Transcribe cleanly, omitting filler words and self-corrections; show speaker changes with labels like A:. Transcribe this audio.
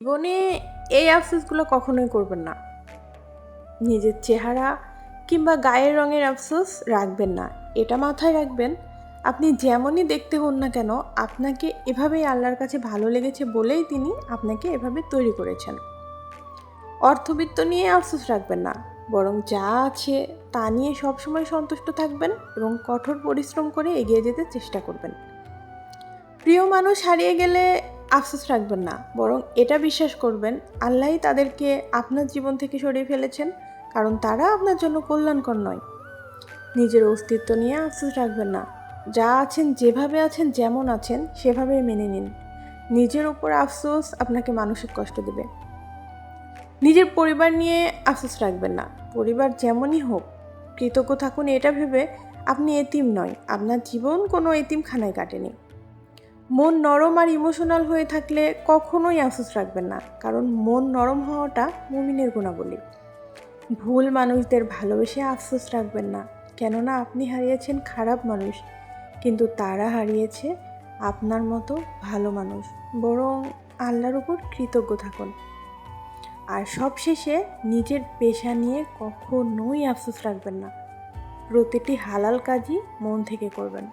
A: জীবনে এই আফসোসগুলো কখনোই করবেন না। নিজের চেহারা কিংবা গায়ের রঙের আফসোস রাখবেন না। এটা মাথায় রাখবেন, আপনি যেমনই দেখতে হন না কেন, আপনাকে এভাবেই আল্লাহর কাছে ভালো লেগেছে বলেই তিনি আপনাকে এভাবে তৈরি করেছেন। অর্থবিত্ত নিয়ে আফসোস রাখবেন না, বরং যা আছে তা নিয়ে সবসময় সন্তুষ্ট থাকবেন এবং কঠোর পরিশ্রম করে এগিয়ে যেতে চেষ্টা করবেন। প্রিয় মানুষ হারিয়ে গেলে আফসোস রাখবেন না, বরং এটা বিশ্বাস করবেন আল্লাহই তাদেরকে আপনার জীবন থেকে সরিয়ে ফেলেছেন, কারণ তারা আপনার জন্য কল্যাণকর নয়। নিজের অস্তিত্ব নিয়ে আফসোস রাখবেন না, যা আছেন যেভাবে আছেন যেমন আছেন সেভাবেই মেনে নিন। নিজের উপর আফসোস আপনাকে মানসিক কষ্ট দেবে। নিজের পরিবার নিয়ে আফসোস রাখবেন না, পরিবার যেমনই হোক কৃতজ্ঞ থাকুন এটা ভেবে আপনি এতিম নয়, আপনার জীবন কোনো এতিমখানায় কাটেনি। মন নরম আর ইমোশনাল হয়ে থাকলে কখনোই আফসোস রাখবেন না, কারণ মন নরম হওয়াটা মুমিনের গুণাবলী। ভুল মানুষদের ভালোবেসে আফসোস রাখবেন না, কেননা আপনি হারিয়েছেন খারাপ মানুষ, কিন্তু তারা হারিয়েছে আপনার মতো ভালো মানুষ। বরং আল্লাহর উপর কৃতজ্ঞ থাকুন। আর সবশেষে নিজের পেশা নিয়ে কখনোই আফসোস রাখবেন না, প্রতিটি হালাল কাজই মন থেকে করবেন।